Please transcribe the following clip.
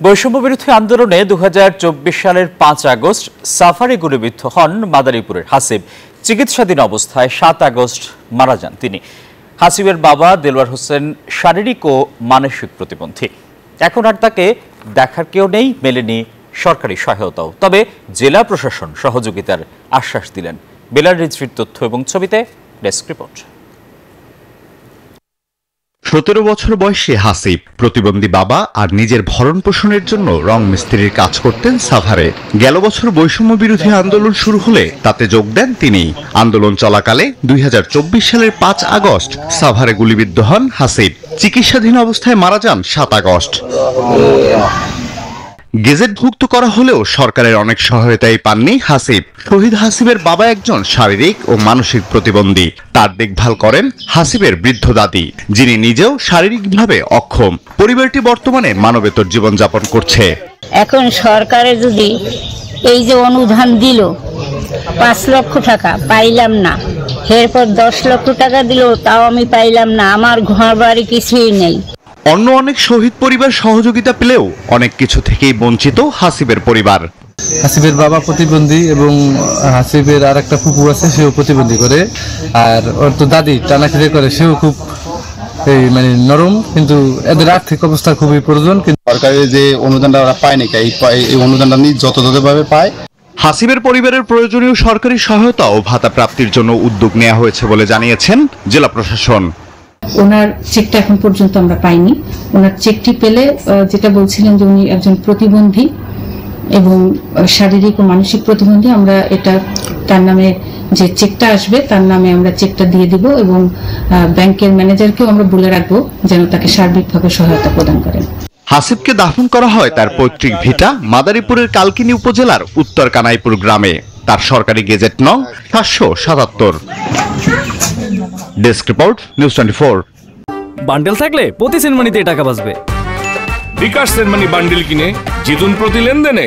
বৈষম্যবিরোধী আন্দোলনে ২০২৪ সালের ৫ আগস্ট সাফারে গুলিবিদ্ধ হন মাদারীপুরের হাসিব। চিকিৎসাধীন অবস্থায় ৭ আগস্ট মারা যান তিনি। হাসিবের বাবা দেলোয়ার হোসেন শারীরিক ও মানসিক প্রতিবন্ধী। এখন আর তাকে দেখার কেউ নেই, মেলেনি সরকারি সহায়তাও। তবে জেলা প্রশাসন সহযোগিতার আশ্বাস দিলেন। বেলার রিজভির তথ্য এবং ছবিতে ডেস্ক রিপোর্ট। ১৭ বছর বয়সী হাসিব প্রতিবন্ধী বাবা আর নিজের ভরণ পোষণের জন্য রং মিস্ত্রির কাজ করতেন সাভারে। গেল বছর বৈষম্য বিরোধী আন্দোলন শুরু হলে তাতে যোগ দেন তিনি। আন্দোলন চলাকালে ২০২৪ সালের ৫ আগস্ট সাভারে গুলিবিদ্ধ হন হাসিব। চিকিৎসাধীন অবস্থায় মারা যান ৭ আগস্ট। গেজেটভুক্ত করা হলেও সরকারের অনেক সহায়তাই পাননি হাসিব। শহীদ হাসিবের বাবা একজন শারীরিক ও মানসিক প্রতিবন্ধী। তার দেখভাল করেন হাসিবের বৃদ্ধ দাদি, যিনি নিজেও শারীরিকভাবে অক্ষম। পরিবারটি বর্তমানে মানবেতর জীবনযাপন করছে। এখন সরকারে যদি এই যে অনুদান দিল ৫ লক্ষ টাকা, পাইলাম না। এরপর ১০ লক্ষ টাকা দিল, তাও আমি পাইলাম না। আমার ঘর বাড়ি কিছুই নেই। অন্য অনেক শহীদ পরিবার সহযোগিতা পেলেও অনেক কিছু থেকেই বঞ্চিত হাসিবের পরিবার। হাসিবের বাবা প্রতিবন্ধী এবং হাসিবের আর একটা ফুপু আছে, সেও প্রতিবন্ধী করে। আর ওর তো দাদি টানা খেতে করে, সেও খুব নরম, কিন্তু এদের আর্থিক অবস্থা খুবই প্রয়োজন। কিন্তু সরকারের যে অনুদানটা ওরা পায় নাকি, এই অনুদানটা যথাযথভাবে পায়। হাসিবের পরিবারের প্রয়োজনীয় সরকারি সহায়তা ও ভাতা প্রাপ্তির জন্য উদ্যোগ নেওয়া হয়েছে বলে জানিয়েছেন জেলা প্রশাসন। ওনার চেকটা এখন পর্যন্ত আমরা পাইনি। ওনার চেকটি পেলে, যেটা বলছিলেন যে উনি একজন প্রতিবন্ধী এবং শারীরিক ও মানসিক প্রতিবন্ধী, আমরা এটা তার নামে যে চেকটা আসবে তার নামে আমরা চেকটা দিয়ে দিব এবং ব্যাংকের ম্যানেজারকেও আমরা বলে রাখবো যেন তাকে সার্বিকভাবে সহায়তা প্রদান করেন। হাসিবকে দাফন করা হয় তার পৈতৃক ভিটা মাদারীপুরের কালকিনি উপজেলার উত্তর কানাইপুর গ্রামে। তার সরকারি গেজেট নং ৭৭৭। Desk report, news 24। বান্ডেল থাকলে প্রতি সেনমানিতে টাকা বাঁচবে। বিকাশ সেনমানি বান্ডেল কিনে জিতুন প্রতি লেনদেনে।